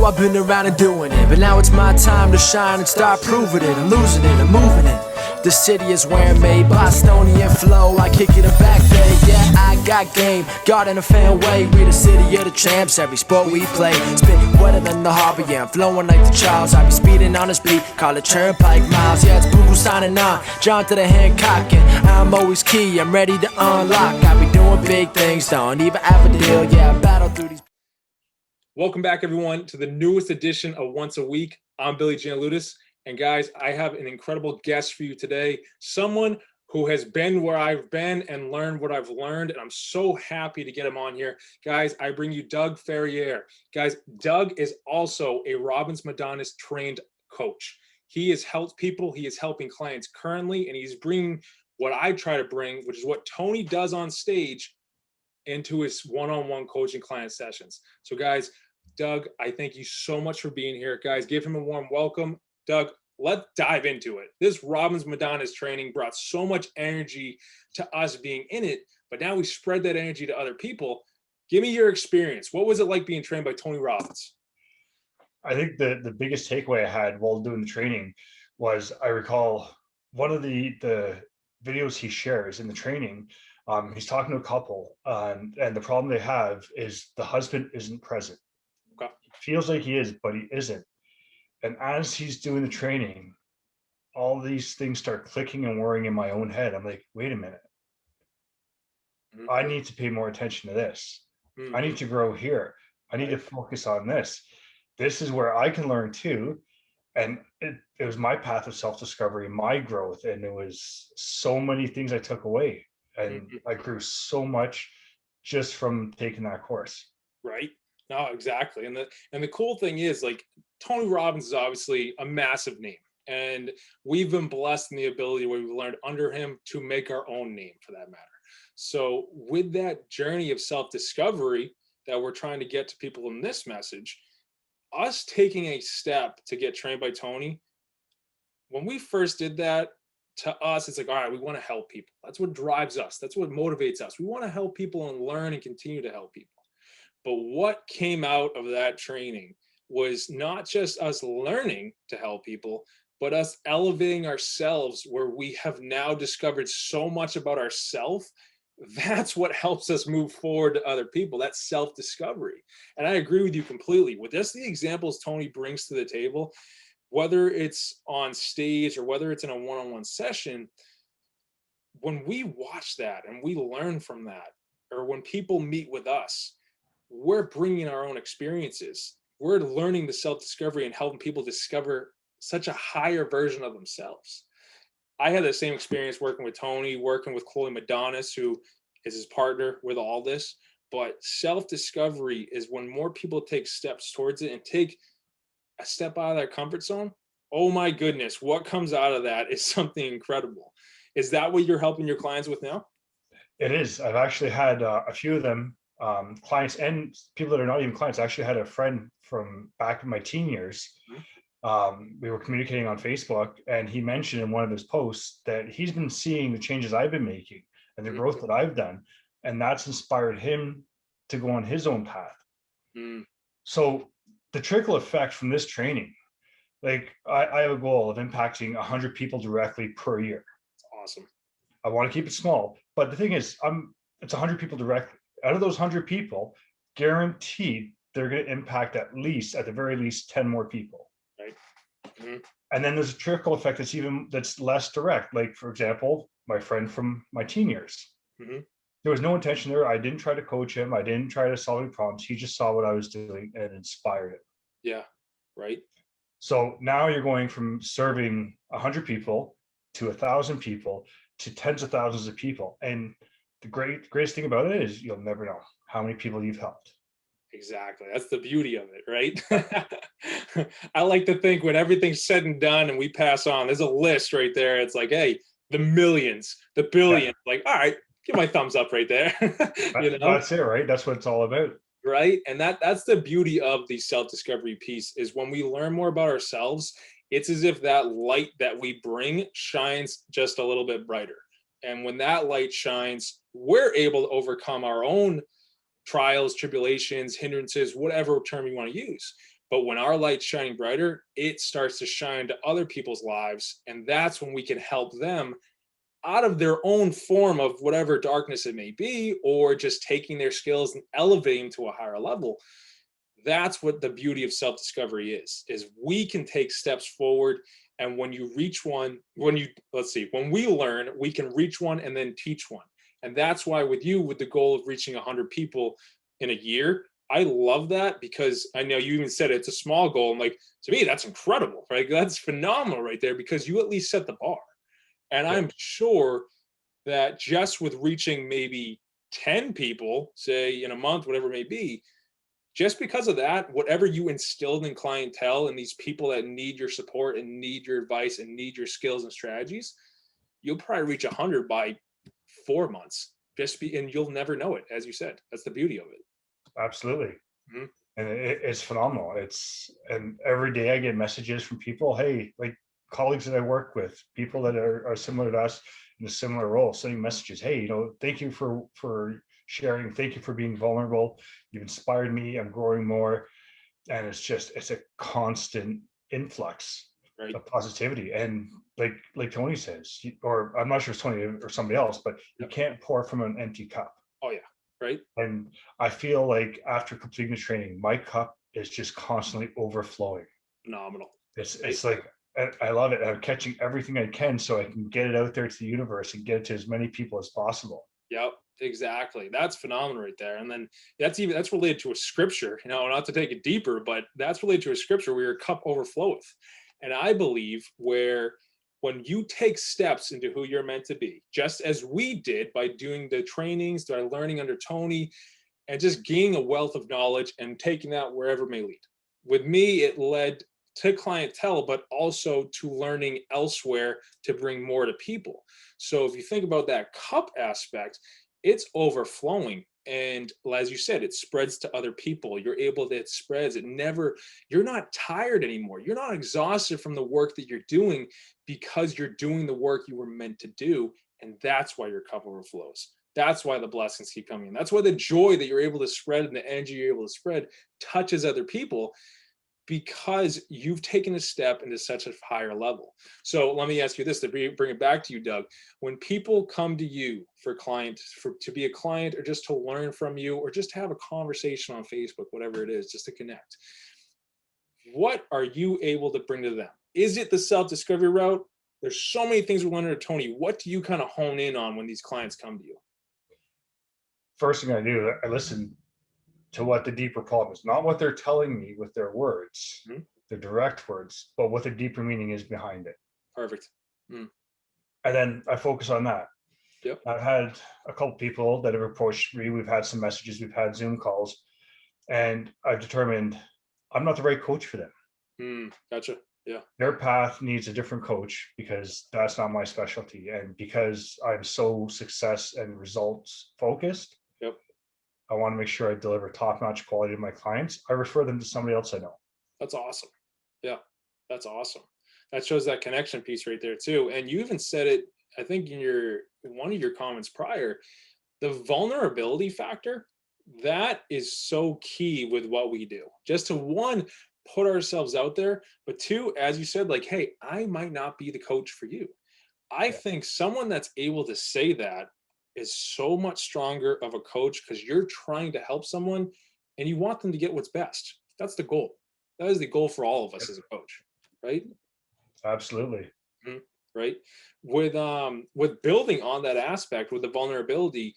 I've been around and doing it, but now it's my time to shine and start proving it. I'm losing it, I'm moving it. The city is where I'm made, Bostonian flow, I kick it in back bay. Yeah, I got game, God in a fan way. We the city of the champs, every sport we play. Spit wetter than the harbor, yeah, I'm flowing like the Charles. I be speeding on this beat, call it turnpike miles. Yeah, it's Boo signing on, John to the Hancock, and I'm always key, I'm ready to unlock. I be doing big things, don't even have a deal, yeah, I battle through these. Welcome back, everyone, to the newest edition of Once a Week. I'm Giannouloudis. And guys, I have an incredible guest for you today, someone who has been where I've been and learned what I've learned, and I'm so happy to get him on here. Guys, I bring you Doug Ferrier. Guys, Doug is also a Robbins Madanes trained coach. He has helped people, he is helping clients currently, and he's bringing what I try to bring, which is what Tony does on stage, into his one-on-one coaching client sessions. So guys, Doug, I thank you so much for being here. Guys, give him a warm welcome. Doug, let's dive into it. This Robbins Madanes training brought so much energy to us being in it, but now we spread that energy to other people. Give me your experience. What was it like being trained by Tony Robbins? I think the biggest takeaway I had while doing the training was, I recall one of the videos he shares in the training. He's talking to a couple, and the problem they have is the husband isn't present. Okay. He feels like he is, but he isn't. And as he's doing the training, all these things start clicking and whirring in my own head. I'm like, wait a minute. Mm-hmm. I need to pay more attention to this. Mm-hmm. I need to grow here. I need to focus on this. This is where I can learn too. And it was my path of self-discovery, my growth. And it was so many things I took away. And I grew so much just from taking that course. Right. No, exactly. And the cool thing is, like, Tony Robbins is obviously a massive name, and we've been blessed in the ability where we've learned under him to make our own name, for that matter. So with that journey of self-discovery that we're trying to get to people in this message, us taking a step to get trained by Tony, when we first did that, to us, it's like, all right, we want to help people. That's what drives us. That's what motivates us. We want to help people and learn and continue to help people. But what came out of that training was not just us learning to help people, but us elevating ourselves, where we have now discovered so much about ourselves. That's what helps us move forward to other people. That's self-discovery. And I agree with you completely. With just the examples Tony brings to the table, whether it's on stage or whether it's in a one-on-one session, when we watch that and we learn from that, or when people meet with us, we're bringing our own experiences. We're learning the self-discovery and helping people discover such a higher version of themselves. I had the same experience working with Tony, working with Chloe Madanes, who is his partner with all this. But self-discovery is when more people take steps towards it and take a step out of their comfort zone. Oh my goodness, what comes out of that is something incredible. Is that what you're helping your clients with now? It is. I've actually had a few of them, clients and people that are not even clients. I actually had a friend from back in my teen years. We were communicating on Facebook, and he mentioned in one of his posts that he's been seeing the changes I've been making and the growth that I've done, and that's inspired him to go on his own path. So the trickle effect from this training, like I have a goal of impacting 100 people directly per year. That's awesome. I want to keep it small, but the thing is, it's 100 people directly. Out of those 100 people, guaranteed they're going to impact at the very least 10 more people. Right. Mm-hmm. And then there's a trickle effect that's less direct. Like, for example, my friend from my teen years. Mm-hmm. There was no intention there. I didn't try to coach him. I didn't try to solve any problems. He just saw what I was doing and inspired it. Yeah. Right. So now you're going from serving 100 people to 1,000 people to tens of thousands of people. And the greatest thing about it is you'll never know how many people you've helped. Exactly. That's the beauty of it, right? I like to think when everything's said and done and we pass on, there's a list right there. It's like, hey, the millions, the billions, like, all right, give my thumbs up right there. You know? That's it, right? That's what it's all about. Right. And that's the beauty of the self-discovery piece, is when we learn more about ourselves, it's as if that light that we bring shines just a little bit brighter. And when that light shines, we're able to overcome our own trials, tribulations, hindrances, whatever term you want to use. But when our light's shining brighter, it starts to shine to other people's lives. And that's when we can help them out of their own form of whatever darkness it may be, or just taking their skills and elevating to a higher level. That's what the beauty of self-discovery is we can take steps forward. And when you reach one, when we learn, we can reach one and then teach one. And that's why with you, with the goal of reaching 100 people in a year, I love that, because I know you even said it's a small goal. And like, to me, that's incredible, right? That's phenomenal right there, because you at least set the bar. And I'm sure that just with reaching maybe 10 people, say in a month, whatever it may be, just because of that, whatever you instilled in clientele and these people that need your support and need your advice and need your skills and strategies, you'll probably reach 100 by 4 months. And you'll never know it, as you said. That's the beauty of it. Absolutely. Mm-hmm. And it's phenomenal. And every day I get messages from people, hey, like colleagues that I work with, people that are similar to us in a similar role, sending messages, hey, you know, thank you for sharing, thank you for being vulnerable, you've inspired me, I'm growing more. And it's a constant influx of positivity. And like Tony says, or I'm not sure it's Tony or somebody else, but you can't pour from an empty cup. Oh yeah. Right. And I feel like after completing the training, my cup is just constantly overflowing. Phenomenal. It's like, I love it. I'm catching everything I can so I can get it out there to the universe and get it to as many people as possible. Yep, exactly. That's phenomenal right there. And then that's related to a scripture, you know, not to take it deeper, but that's related to a scripture where your cup overfloweth. And I believe when you take steps into who you're meant to be, just as we did by doing the trainings, by learning under Tony, and just gaining a wealth of knowledge and taking that wherever it may lead. With me, it led to clientele, but also to learning elsewhere to bring more to people. So if you think about that cup aspect, it's overflowing. And as you said, it spreads to other people. You're able to, it spreads. You're not tired anymore. You're not exhausted from the work that you're doing, because you're doing the work you were meant to do. And that's why your cup overflows. That's why the blessings keep coming in. That's why the joy that you're able to spread and the energy you're able to spread touches other people, because you've taken a step into such a higher level. So let me ask you this, to bring it back to you, Doug. When people come to you to be a client, or just to learn from you, or just to have a conversation on Facebook, whatever it is, just to connect, what are you able to bring to them? Is it the self-discovery route? There's so many things we learned under Tony. What do you kind of hone in on when these clients come to you? First thing I do, I listen to what the deeper problem is, not what they're telling me with their words, their direct words, but what the deeper meaning is behind it. Perfect. And then I focus on that. Yep. I've had a couple people that have approached me. We've had some messages, we've had Zoom calls, and I've determined I'm not the right coach for them. Gotcha. Yeah. Their path needs a different coach, because that's not my specialty. And because I'm so success and results focused, I want to make sure I deliver top-notch quality to my clients. I refer them to somebody else I know. That's awesome. Yeah, that's awesome. That shows that connection piece right there too. And you even said it, I think in one of your comments prior, the vulnerability factor, that is so key with what we do. Just to, one, put ourselves out there, but two, as you said, like, hey, I might not be the coach for you. I think someone that's able to say that is so much stronger of a coach, because you're trying to help someone and you want them to get what's best. That's the goal. That is the goal for all of us as a coach, right? Absolutely. Right. With building on that aspect, with the vulnerability,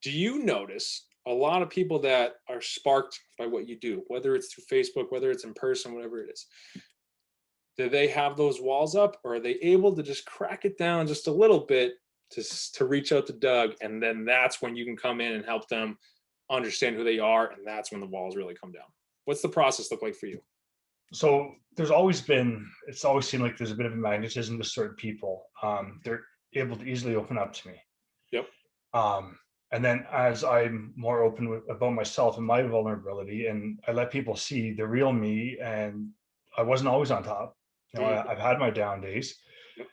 do you notice a lot of people that are sparked by what you do, whether it's through Facebook, whether it's in person, whatever it is? Do they have those walls up, or are they able to just crack it down just a little bit to reach out to Doug, and then that's when you can come in and help them understand who they are, and that's when the walls really come down? What's the process look like for you? So it's always seemed like there's a bit of a magnetism to certain people. They're able to easily open up to me. Yep. And then as I'm more open about myself and my vulnerability, and I let people see the real me, and I wasn't always on top. You know, I've had my down days. Yep.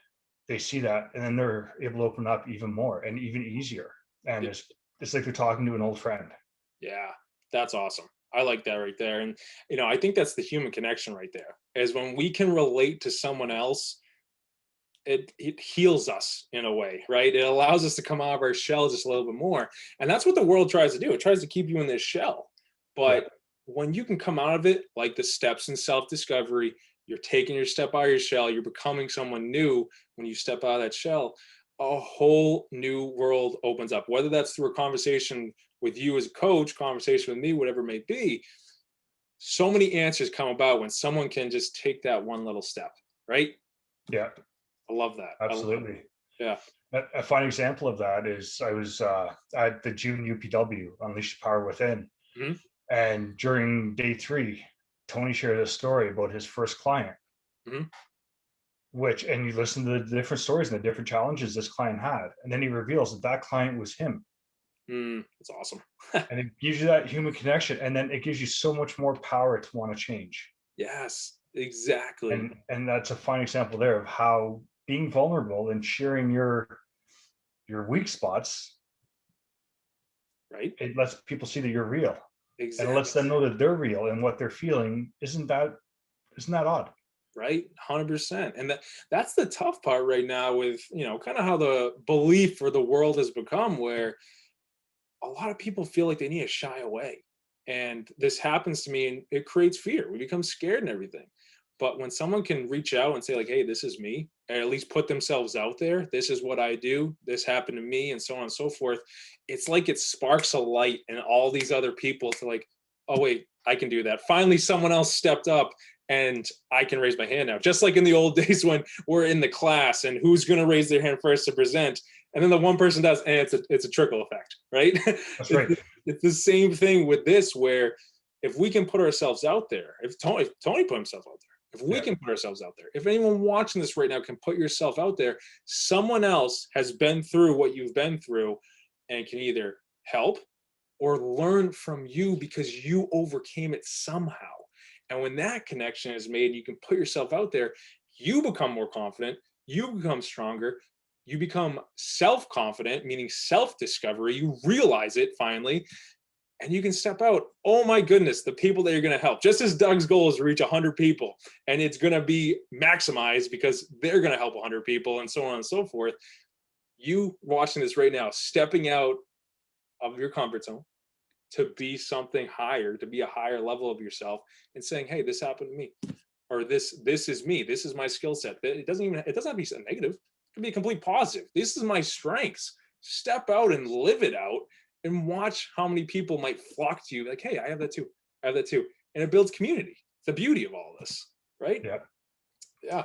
They see that, and then they're able to open up even more and even easier. And it's like they're talking to an old friend. Yeah, that's awesome. I like that right there. And, I think that's the human connection right there, is when we can relate to someone else, it heals us in a way, right? It allows us to come out of our shell just a little bit more. And that's what the world tries to do. It tries to keep you in this shell. But when you can come out of it, like the steps in self-discovery, you're taking your step out of your shell, you're becoming someone new. When you step out of that shell, a whole new world opens up, whether that's through a conversation with you as a coach, conversation with me, whatever it may be. So many answers come about when someone can just take that one little step, right? Yeah. I love that. Absolutely. Yeah. A fine example of that is I was at the June UPW, Unleash the Power Within. Mm-hmm. And during day 3, Tony shared a story about his first client, mm-hmm. and you listen to the different stories and the different challenges this client had. And then he reveals that that client was him. That's awesome. And it gives you that human connection. And then it gives you so much more power to want to change. Yes, exactly. And that's a fine example there of how being vulnerable and sharing your weak spots, right? It lets people see that you're real. Exactly. And it lets them know that they're real and what they're feeling. Isn't that odd? Right. 100%. And that's the tough part right now with, kind of how the belief for the world has become, where a lot of people feel like they need to shy away. And this happens to me and it creates fear. We become scared and everything. But when someone can reach out and say like, hey, this is me, or at least put themselves out there, this is what I do, this happened to me, and so on and so forth, it's like it sparks a light in all these other people to like, oh, wait, I can do that. Finally, someone else stepped up and I can raise my hand now. Just like in the old days when we're in the class and who's going to raise their hand first to present. And then the one person does, and it's a trickle effect, right? That's right. It's the same thing with this, where if we can put ourselves out there, if Tony put himself out there, if we can put ourselves out there, if anyone watching this right now can put yourself out there, someone else has been through what you've been through and can either help or learn from you because you overcame it somehow. And when that connection is made, you can put yourself out there, you become more confident, you become stronger, you become self-confident, meaning self-discovery, you realize it finally, and you can step out. Oh my goodness, the people that you're going to help. Just as Doug's goal is to reach 100 people, and it's going to be maximized because they're going to help 100 people, and so on and so forth. You watching this right now, stepping out of your comfort zone to be something higher, to be a higher level of yourself, and saying, hey, this happened to me, or this is me, this is my skill set. It doesn't have to be a negative. It can be a complete positive. This is my strengths. Step out and live it out. And watch how many people might flock to you like, hey, I have that too. I have that too. And it builds community. It's the beauty of all this, right? Yeah. Yeah.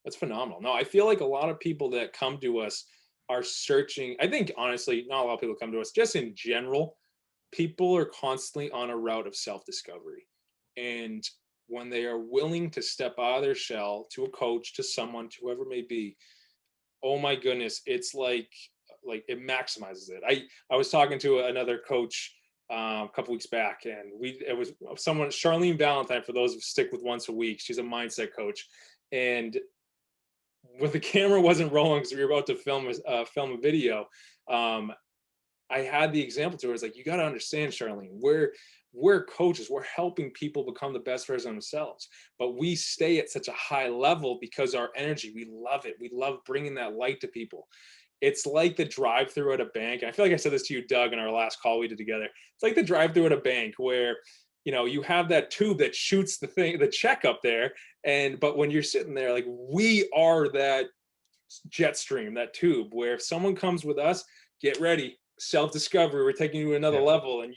That's phenomenal. No, I feel like a lot of people that come to us are searching. I think, honestly, not a lot of people come to us. Just in general, people are constantly on a route of self-discovery. And when they are willing to step out of their shell to a coach, to someone, to whoever it may be, oh my goodness, it's like it maximizes it. I was talking to another coach a couple weeks back, and it was someone, Charlene Valentine, for those who stick with once a week. She's a mindset coach, and when the camera wasn't rolling because we were about to film a video, I had the example to her. It's like, you got to understand, Charlene, we're coaches. We're helping people become the best version of themselves, but we stay at such a high level because our energy, we love it. We love bringing that light to people. It's like the drive-through at a bank. And I feel like I said this to you, Doug, in our last call we did together. It's like the drive-through at a bank where, you have that tube that shoots the check up there. But when you're sitting there, like, we are that jet stream, that tube, where if someone comes with us, get ready, self-discovery, we're taking you to another level. And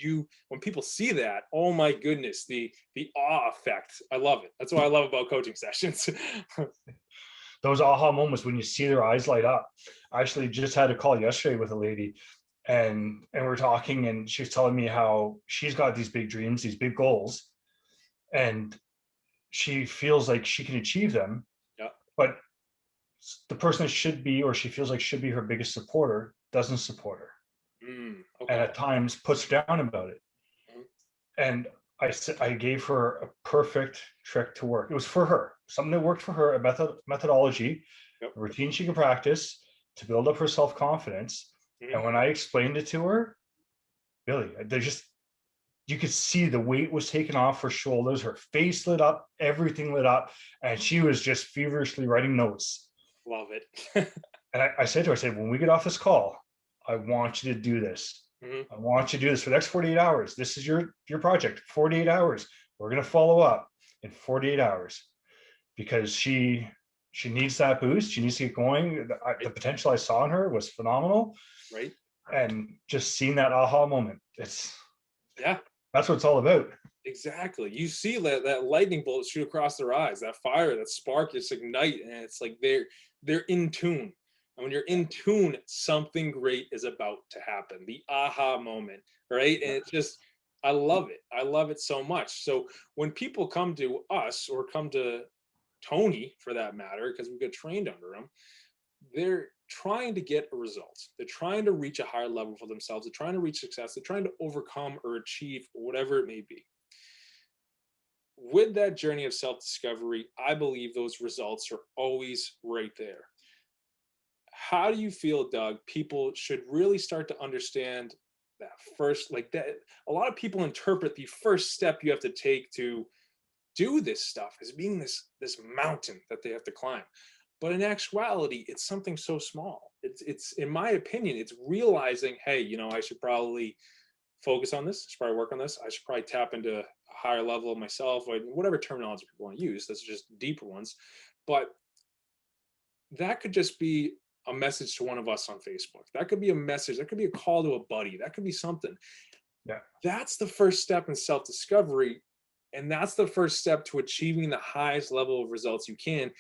when people see that, oh my goodness, the awe effect. I love it. That's what I love about coaching sessions. Those aha moments when you see their eyes light up. I actually just had a call yesterday with a lady, and we're talking, and she was telling me how she's got these big dreams, these big goals, and she feels like she can achieve them. Yeah. But the person that should be, or she feels like should be her biggest supporter, doesn't support her. Okay. And at times puts her down about it. And I gave her a perfect trick to work. It was for her, something that worked for her, a methodology, a routine she can practice to build up her self-confidence. And when I explained it to her, Billy, you could see the weight was taken off her shoulders, her face lit up, everything lit up, and she was just feverishly writing notes. Love it. And I said to her, I said, when we get off this call, I want you to do this. I want you to do this for the next 48 hours. This is your project, 48 hours. We're going to follow up in 48 hours because she needs that boost. She needs to get going. The potential I saw in her was phenomenal. Right. And just seeing that aha moment, that's what it's all about. Exactly. You see that lightning bolt shoot across their eyes, that fire, that spark just ignite, and it's like they're in tune. And when you're in tune, something great is about to happen. The aha moment, right? And it's just, I love it. I love it so much. So when people come to us or come to Tony, for that matter, because we get trained under him, they're trying to get a result. They're trying to reach a higher level for themselves. They're trying to reach success. They're trying to overcome or achieve whatever it may be. With that journey of self-discovery, I believe those results are always right there. How do you feel, Doug, people should really start to understand that first, like that? A lot of people interpret the first step you have to take to do this stuff as being this mountain that they have to climb. But in actuality, it's something so small. It's in my opinion, it's realizing, hey, you know, I should probably focus on this. I should probably work on this. I should probably tap into a higher level of myself, or whatever terminology people want to use. That's just deeper ones. But that could just be a message to one of us on Facebook. That could be a message. That could be a call to a buddy. That could be something. Yeah. That's the first step in self-discovery. And that's the first step to achieving the highest level of results you can,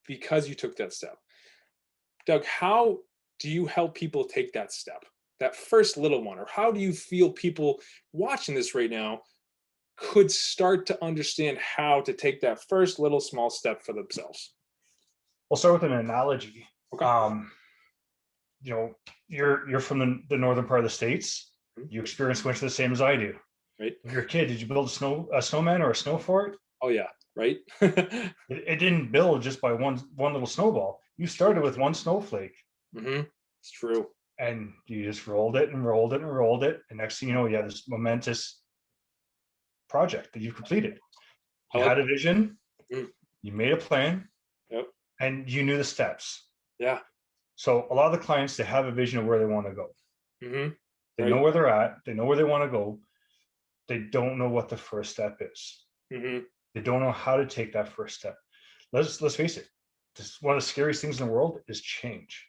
because you took that step. Doug, how do you help people take that step, that first little one? Or how do you feel people watching this right now could start to understand how to take that first little small step for themselves? We'll start with an analogy. Okay. You know, you're from the northern part of the States. You experience winter the same as I do. Right. When you're a kid, did you build a snowman or a snow fort? Oh yeah, right. It didn't build just by one little snowball. You started with one snowflake. It's true. And you just rolled it and rolled it and rolled it. And next thing you know, you have this momentous project that you've completed. You had a vision, you made a plan, and you knew the steps. Yeah. So a lot of the clients, they have a vision of where they want to go. They know where they're at. They know where they want to go. They don't know what the first step is. They don't know how to take that first step. Let's face it. This, one of the scariest things in the world is change.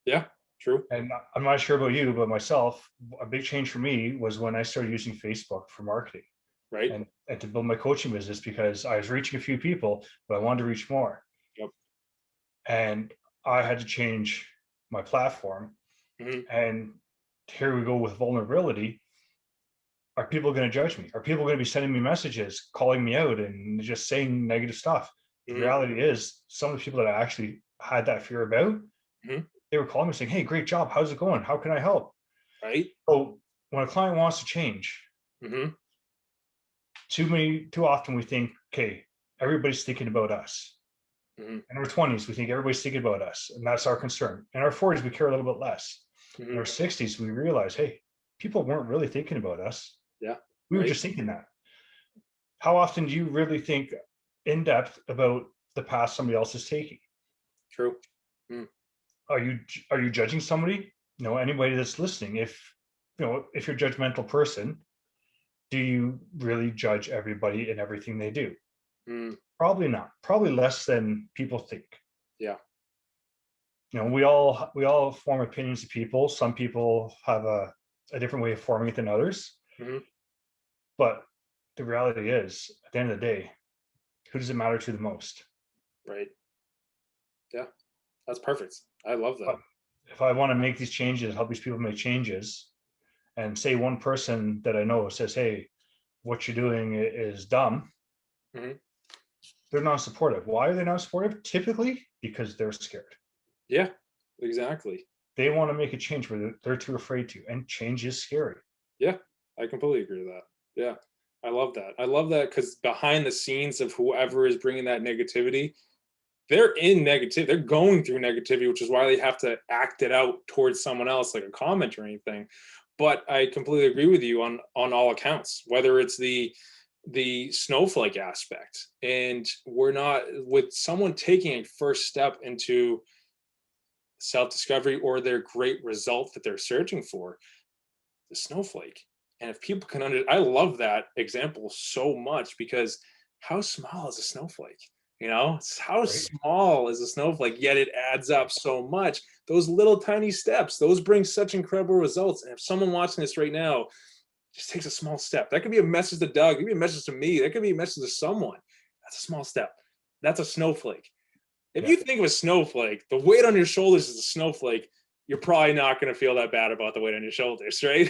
Yeah, true. And I'm not sure about you, but myself, a big change for me was when I started using Facebook for marketing. Right. And to build my coaching business, because I was reaching a few people, but I wanted to reach more. Yep. And I had to change my platform. And here we go with vulnerability. Are people going to judge me? Are people going to be sending me messages, calling me out and just saying negative stuff? The reality is, some of the people that I actually had that fear about, they were calling me saying, hey, great job. How's it going? How can I help? Right. So when a client wants to change, too often we think, okay, everybody's thinking about us. In our 20s, we think everybody's thinking about us, and that's our concern. In our 40s, we care a little bit less. In our 60s, we realize, hey, people weren't really thinking about us. Yeah. We were just thinking that. How often do you really think in depth about the path somebody else is taking? True. Are you judging somebody? You know, anybody that's listening, if you're a judgmental person, do you really judge everybody and everything they do? Probably not. Probably less than people think. Yeah. You know, we all form opinions of people. Some people have a different way of forming it than others. But the reality is, at the end of the day, who does it matter to the most? Right. Yeah. That's perfect. I love that. If I want to make these changes, help these people make changes, and say one person that I know says, hey, what you're doing is dumb, they're not supportive. Why are they not supportive? Typically because they're scared. Yeah, exactly. They want to make a change, but they're too afraid to, and change is scary. Yeah, I completely agree with that. Yeah, I love that. I love that, because behind the scenes of whoever is bringing that negativity, they're in negativity. They're going through negativity, which is why they have to act it out towards someone else, like a comment or anything. But I completely agree with you on all accounts, whether it's the snowflake aspect, and we're not, with someone taking a first step into self-discovery or their great result that they're searching for, the snowflake. And if people can I love that example so much, because how small is a snowflake? It's how Right. small is a snowflake, yet it adds up so much. Those little tiny steps, those bring such incredible results. And if someone watching this right now just takes a small step, that could be a message to Doug, it could be a message to me, that could be a message to someone. That's a small step. That's a snowflake. If you think of a snowflake, the weight on your shoulders is a snowflake, you're probably not going to feel that bad about the weight on your shoulders, right?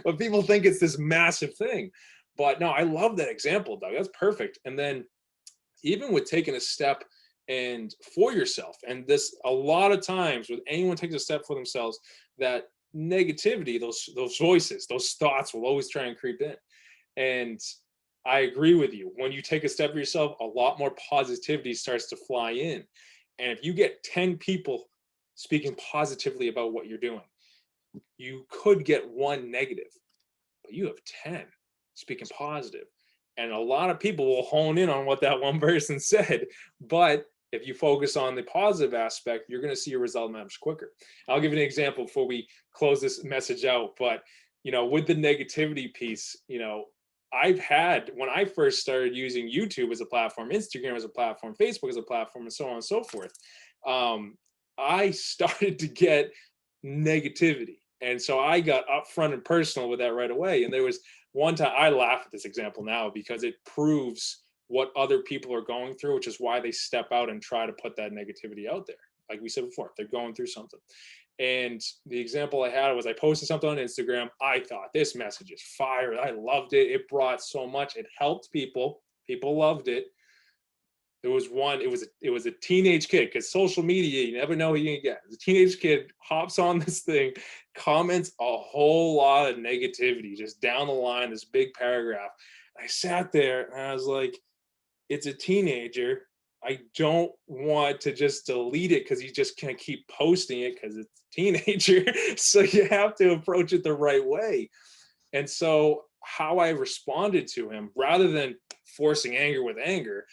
But people think it's this massive thing. But no, I love that example, Doug. That's perfect. And then even with taking a step and for yourself, and this, a lot of times with anyone takes a step for themselves, that negativity, those voices, those thoughts will always try and creep in. And I agree with you. When you take a step for yourself, a lot more positivity starts to fly in. And if you get 10 people speaking positively about what you're doing, you could get one negative, but you have 10 speaking positive. And a lot of people will hone in on what that one person said. But if you focus on the positive aspect, you're going to see your result much quicker. I'll give you an example before we close this message out. But, with the negativity piece, I've had, when I first started using YouTube as a platform, Instagram as a platform, Facebook as a platform, and so on and so forth, I started to get negativity. And so I got upfront and personal with that right away. And there was one time, I laugh at this example now because it proves what other people are going through, which is why they step out and try to put that negativity out there. Like we said before, they're going through something. And the example I had was, I posted something on Instagram. I thought, this message is fire. I loved it. It brought so much. It helped people. People loved it. There was one, it was a teenage kid, because social media, you never know who you can get. The teenage kid hops on this thing, comments a whole lot of negativity just down the line, this big paragraph. I sat there and I was like, it's a teenager. I don't want to just delete it because he's just gonna keep posting it because it's a teenager. So you have to approach it the right way. And so how I responded to him, rather than forcing anger with anger,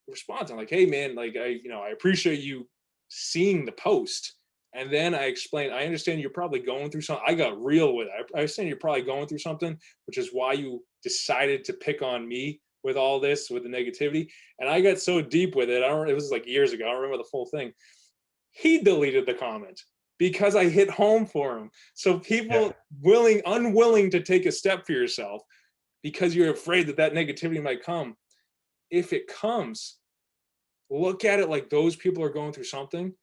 responding like, hey man, like I appreciate you seeing the post. And then I explained, I understand you're probably going through something. I got real with it. I understand you're probably going through something, which is why you decided to pick on me with all this, with the negativity. And I got so deep with it. It was like years ago. I don't remember the full thing. He deleted the comment because I hit home for him. So people unwilling to take a step for yourself because you're afraid that negativity might come. If it comes, look at it like those people are going through something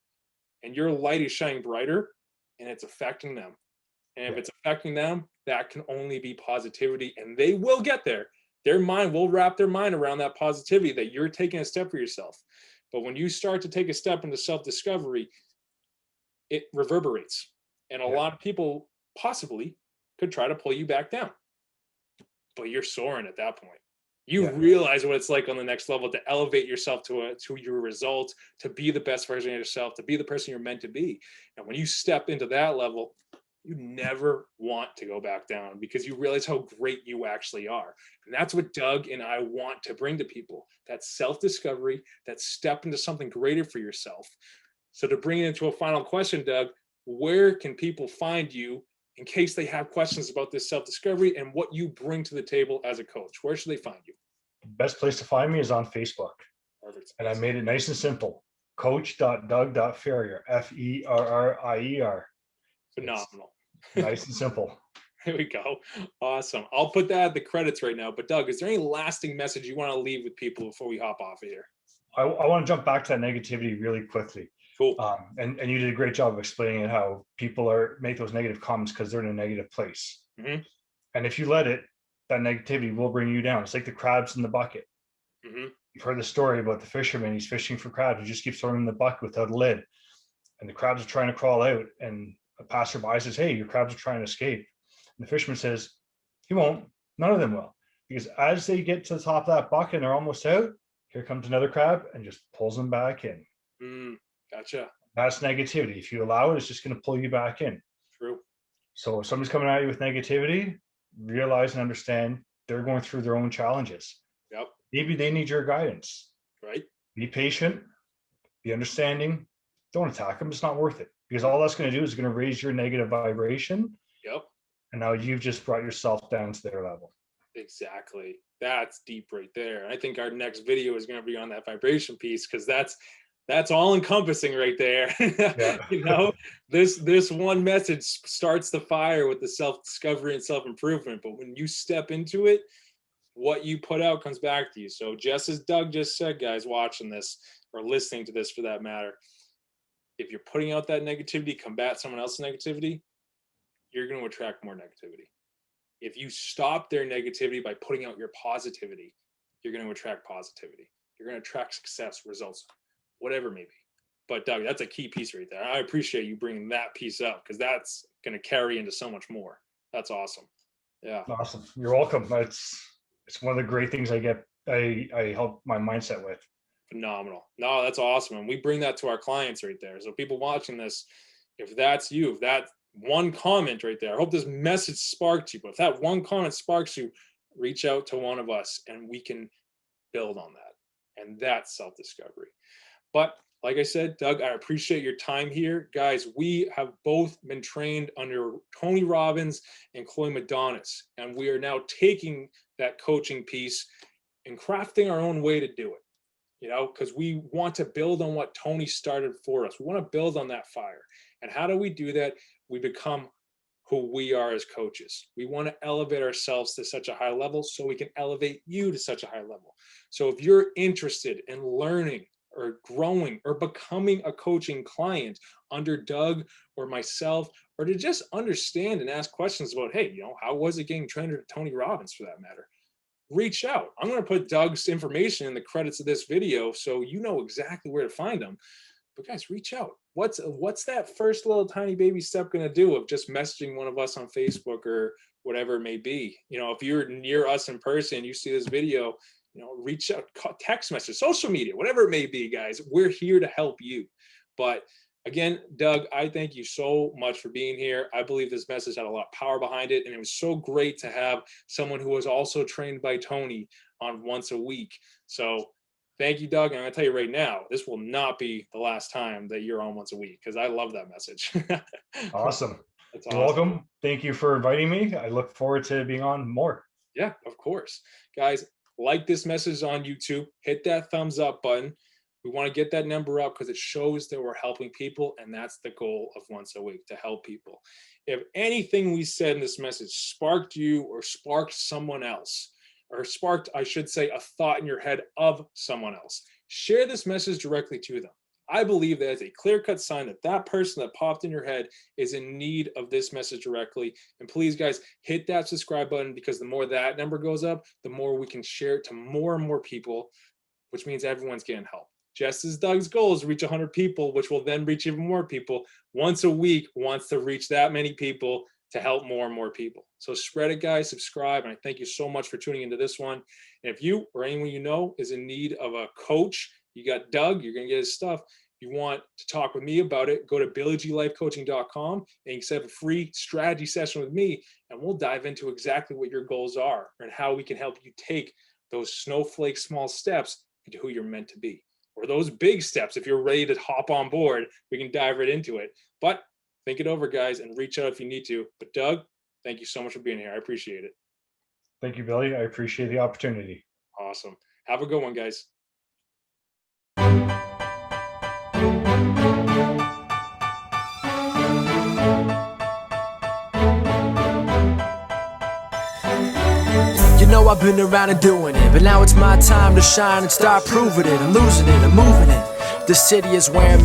and your light is shining brighter and it's affecting them. And if it's affecting them, that can only be positivity, and they will get there. Their mind will wrap their mind around that positivity that you're taking a step for yourself. But when you start to take a step into self-discovery, it reverberates. And a lot of people possibly could try to pull you back down. But you're soaring at that point. You realize what it's like on the next level to elevate yourself to your results, to be the best version of yourself, to be the person you're meant to be. And when you step into that level, you never want to go back down because you realize how great you actually are. And that's what Doug and I want to bring to people, that self-discovery, that step into something greater for yourself. So to bring it into a final question, Doug, where can people find you in case they have questions about this self-discovery and what you bring to the table as a coach? Where should they find you? The best place to find me is on Facebook. Perfect. And I made it nice and simple. Coach.doug.ferrier, Ferrier. Phenomenal. Nice and simple. There we go. Awesome. I'll put that at the credits right now. But Doug, is there any lasting message you want to leave with people before we hop off of here? I want to jump back to that negativity really quickly. Cool. And you did a great job of explaining it, how people make those negative comments because they're in a negative place. Mm-hmm. And if you let it, that negativity will bring you down. It's like the crabs in the bucket. Mm-hmm. You've heard the story about the fisherman. He's fishing for crabs. He just keeps throwing them in the bucket without a lid. And the crabs are trying to crawl out. And a passerby says, hey, your crabs are trying to escape. And the fisherman says, he won't. None of them will. Because as they get to the top of that bucket and they're almost out, here comes another crab and just pulls them back in. Gotcha. That's negativity. If you allow it, it's just going to pull you back in. True. So if somebody's coming at you with negativity, realize and understand they're going through their own challenges. Yep. Maybe they need your guidance. Right. Be patient, be understanding. Don't attack them. It's not worth it, because all that's going to do is going to raise your negative vibration. Yep. And now you've just brought yourself down to their level. Exactly. That's deep right there. I think our next video is going to be on that vibration piece, because that's all encompassing right there. Yeah. You know, this one message starts the fire with the self-discovery and self-improvement. But when you step into it, what you put out comes back to you. So just as Doug just said, guys watching this or listening to this for that matter, if you're putting out that negativity, combat someone else's negativity, you're going to attract more negativity. If you stop their negativity by putting out your positivity, you're going to attract positivity. You're going to attract success, results, whatever it may be. But Doug, that's a key piece right there. I appreciate you bringing that piece up, because that's going to carry into so much more. That's awesome. Yeah. Awesome. You're welcome. It's one of the great things I help my mindset with. Phenomenal. No, that's awesome. And we bring that to our clients right there. So people watching this, if that's you, if that one comment right there, I hope this message sparked you, but if that one comment sparks you, reach out to one of us and we can build on that. And that's self-discovery. But like I said, Doug, I appreciate your time here. Guys, we have both been trained under Tony Robbins and Chloe Madonis, and we are now taking that coaching piece and crafting our own way to do it. You know, because we want to build on what Tony started for us. We want to build on that fire. And how do we do that? We become who we are as coaches. We want to elevate ourselves to such a high level so we can elevate you to such a high level. So if you're interested in learning or growing or becoming a coaching client under Doug or myself, or to just understand and ask questions about, hey, you know, how was it getting trained under Tony Robbins for that matter? Reach out. I'm going to put Doug's information in the credits of this video so you know exactly where to find him. But guys, reach out. What's that first little tiny baby step going to do of just messaging one of us on Facebook or whatever it may be? You know, if you're near us in person, you see this video, you know, reach out, text message, social media, whatever it may be, guys. We're here to help you. But again, Doug, I thank you so much for being here. I believe this message had a lot of power behind it, and it was so great to have someone who was also trained by Tony on once a week. So thank you, Doug. And I'm going to tell you right now, this will not be the last time that you're on once a week, because I love that message. Awesome. That's You're awesome. welcome. Thank you for inviting me. I look forward to being on more. Yeah, of course. Guys, like this message on YouTube, hit that thumbs up button. We want to get that number up because it shows that we're helping people, and that's the goal of once a week, to help people. If anything we said in this message sparked you or sparked someone else, or sparked, I should say, a thought in your head of someone else, share this message directly to them. I believe that is a clear-cut sign that that person that popped in your head is in need of this message directly. And please, guys, hit that subscribe button, because the more that number goes up, the more we can share it to more and more people, which means everyone's getting help. Just as Doug's goal is to reach 100 people, which will then reach even more people, once a week wants to reach that many people to help more and more people. So spread it, guys, subscribe, and I thank you so much for tuning into this one. And if you or anyone you know is in need of a coach, you got Doug, you're going to get his stuff. If you want to talk with me about it, go to BillyGLifeCoaching.com and you can set up a free strategy session with me, and we'll dive into exactly what your goals are and how we can help you take those snowflake small steps into who you're meant to be. Or those big steps, if you're ready to hop on board, we can dive right into it. But think it over, guys, and reach out if you need to. But Doug, thank you so much for being here. I appreciate it. Thank you, Billy. I appreciate the opportunity. Awesome. Have a good one, guys. You know I've been around and doing it, but now it's my time to shine and start proving it. I'm losing it, I'm moving it. The city is wearing